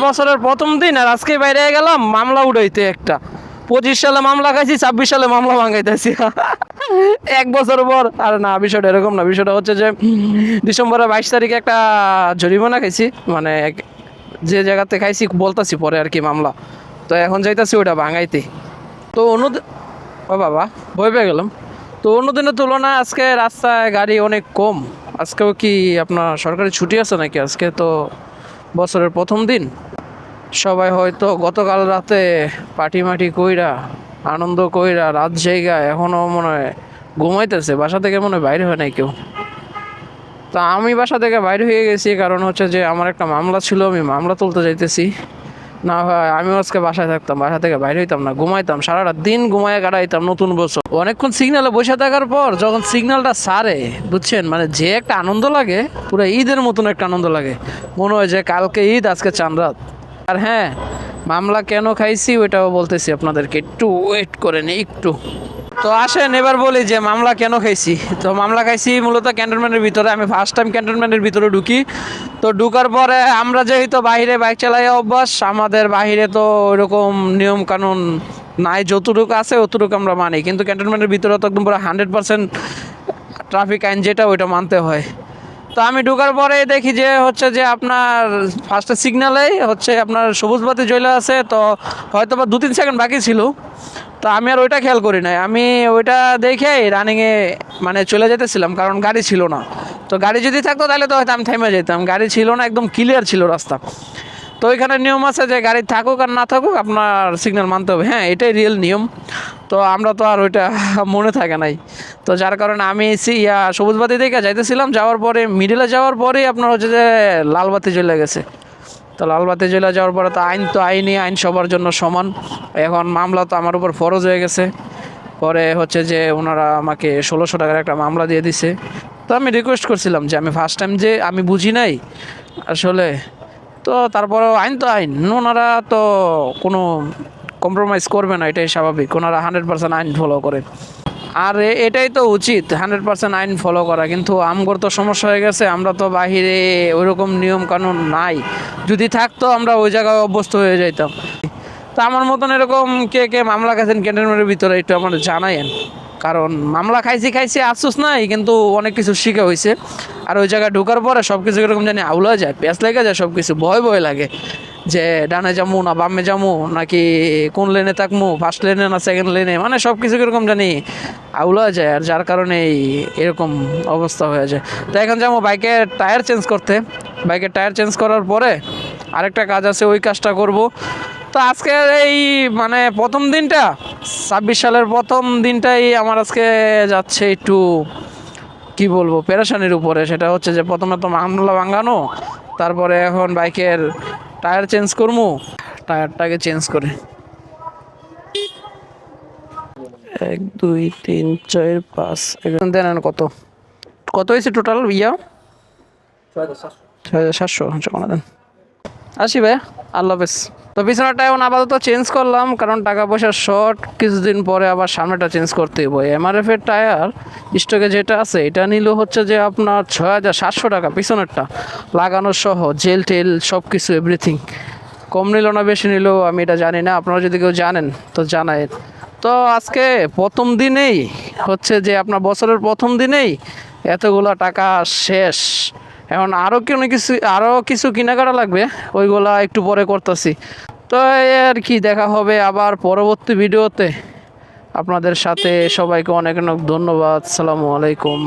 বছরের প্রথম দিন আর আজকে বাইরে গেলাম মামলা উঠাইতে একটা। 25 সালে মামলা খাইছি, 26 সালে মামলা ভাঙাইতেছি। এক বছর পর। আর না, বিষয়টা এরকম না। বিষয়টা হচ্ছে যে ডিসেম্বরের 22 তারিখে একটা জরিমানা খাইছি, মানে যে জায়গাতে খাইছি বলতাছি পরে আর কি মামলা। তো এখন যাইতাছি ওটা ভাঙাইতে। তো ও বাবা, ভয় পেয়ে গেলাম। তো অন্যদিনের তুলনায় আজকে রাস্তায় গাড়ি অনেক কম। আজকেও কি আপনার সরকারি ছুটি আছে নাকি? আজকে তো বছরের প্রথম দিন। সবাই হয়তো গতকাল রাতে পার্টি মাটি কইরা, আনন্দ কইরা, রাত জায়গা এখনও মনে হয় ঘুমাইতেছে। বাসা থেকে মনে হয় বাইরে হয় নাই কেউ। তা আমি বাসা থেকে বাইরে হয়ে গেছি, কারণ হচ্ছে যে আমার একটা মামলা ছিল, আমি মামলা তুলতে যাইতেছি। না ভাই, আমিও আজকে বাসায় থাকতাম, বাসা থেকে বাইরে হইতাম না, ঘুমাইতাম, সারাটা দিন ঘুমায় কাটাইতাম। নতুন বছর অনেকক্ষণ সিগনালে বসে থাকার পর যখন সিগন্যালটা ছাড়ে, বুঝছেন, মানে যে একটা আনন্দ লাগে, পুরো ঈদের মতন একটা আনন্দ লাগে। মনে হয় যে কালকে ঈদ, আজকে চাঁদ রাত। আর হ্যাঁ, মামলা কেন খাইছি ওইটাও বলতেছি আপনাদেরকে, একটু ওয়েট করেন একটু। তো আসেন এবার বলি যে মামলা কেন খাইছি। তো মামলা খাইছি মূলত ক্যান্টনমেন্টের ভিতরে। আমি ফার্স্ট টাইম ক্যান্টনমেন্টের ভিতরে ঢুকি। তো ঢুকার পরে আমরা যেহেতু বাইরে বাইক চালাই অভ্যাস, আমাদের বাইরে তো ওইরকম নিয়ম কানুন নাই, যতটুকু আছে অতটুকু আমরা মানি। কিন্তু ক্যান্টনমেন্টের ভিতরে তো একদম পুরো 100% ট্রাফিক আইন যেটা, ওইটা মানতে হয়। তো আমি ঢোকার পরে দেখি যে হচ্ছে যে আপনার ফার্স্টে সিগন্যালেই হচ্ছে আপনার সবুজ বাতি জ্বলে আছে। তো হয়তো বা 2-3 সেকেন্ড বাকি ছিল। তো আমি আর ওইটা খেয়াল করি নাই। আমি ওইটা দেখেই রানিংয়ে মানে চলে যেতেছিলাম, কারণ গাড়ি ছিল না। তো গাড়ি যদি থাকতো তাহলে তো হয়তো আমি থেমে যেতাম। গাড়ি ছিল না, একদম ক্লিয়ার ছিল রাস্তা। তো ওইখানে নিয়ম আছে যে গাড়ি থাকুক আর না থাকুক আপনার সিগন্যাল মানতে হবে। হ্যাঁ, এটাই রিয়েল নিয়ম। তো আমরা তো আর ওইটা মনে থাকে নাই। তো যার কারণে আমি সবুজ বাতি দেখে যাইতেছিলাম, যাওয়ার পরে মিডিলে যাওয়ার পরেই আপনার হচ্ছে যে লাল বাতি জ্বলে গেছে। তো লাল বাতি জ্বলে যাওয়ার পরে তো আইন তো আইনই, আইন সবার জন্য সমান। এখন মামলা তো আমার উপর ফরজ হয়ে গেছে। পরে হচ্ছে যে ওনারা আমাকে 1600 টাকার একটা মামলা দিয়ে দিছে। তো আমি রিকোয়েস্ট করছিলাম যে আমি ফার্স্ট টাইম যে আমি বুঝি নাই আসলে। তো তারপরেও আইন তো আইন, ওনারা তো কোনো কম্প্রোমাইজ করবে না, এটাই স্বাভাবিক। ওনারা 100% আইন ফলো করে। আর এটাই তো উচিত, 100% আইন ফলো করা। কিন্তু আমগর তো সমস্যা হয়ে গেছে, আমরা তো বাহিরে ওইরকম নিয়ম কানুন নাই। যদি থাকতো আমরা ওই জায়গায় অভ্যস্ত হয়ে যাইতাম। তা আমার মতন এরকম কে কে মামলা খাইছেন ক্যান্টনমেন্টের ভিতরে, একটু আমার জানাইন। কারণ মামলা খাইছি আফসোস নাই, কিন্তু অনেক কিছু শিখে হয়েছে। আর ওই জায়গায় ঢোকার পরে সব কিছু এরকম জানি আউলা যায়, প্যাঁচ লেগে যায়, সব কিছু ভয় ভয় লাগে যে ডানে যামু না বামে যামু, নাকি কোন লেনে থাকমু, ফার্স্ট লেনে না সেকেন্ড লেনে, মানে সব কিছু এরকম জানি আউলা যায়। আর যার কারণে এরকম অবস্থা হয়ে যায়। তো এখন যাবো বাইকের টায়ার চেঞ্জ করতে। বাইকের টায়ার চেঞ্জ করার পরে আরেকটা কাজ আছে, ওই কাজটা করব। তো আজকের এই মানে প্রথম দিনটা, 26 সালের প্রথম দিনটাই আমার আজকে যাচ্ছে একটু কি বলবো পেরেশানির উপরে। সেটা হচ্ছে যে প্রথমে তো মামলা ভাঙানো, তারপরে এখন বাইকের টায়ার চেঞ্জ করবো। টায়ারটাকে চেঞ্জ করে 1 2 3 4 5 এখন দেন কত কত হয়েছে টোটাল 6700 জমা দেন। আসি ভাই, আল্লাহ হাফেজ। তো পিছনেরটা এখন আপাতত চেঞ্জ করলাম, কারণ টাকা পয়সা শর্ট। কিছুদিন পরে আবার সামনেটা চেঞ্জ করতে হবে। এমআরএফ এর টায়ার স্টকে যেটা আছে এটা নিল হচ্ছে যে আপনার 6700 টাকা, পিছনেরটা লাগানো সহ, জেল টেল সব কিছু এভরিথিং। কম নিল না বেশি নিল আমি এটা জানি না, আপনারা যদি কেউ জানেন তো জানায়। তো আজকে প্রথম দিনেই হচ্ছে যে আপনার বছরের প্রথম দিনেই এতগুলো টাকা শেষ। এখন আরও কিছু কেনাকাটা লাগবে, ওইগুলা একটু পরে করতেছি। তো এই আর কি, দেখা হবে আবার পরবর্তী ভিডিওতে আপনাদের সাথে। সবাইকে অনেক অনেক ধন্যবাদ। আসসালামু আলাইকুম।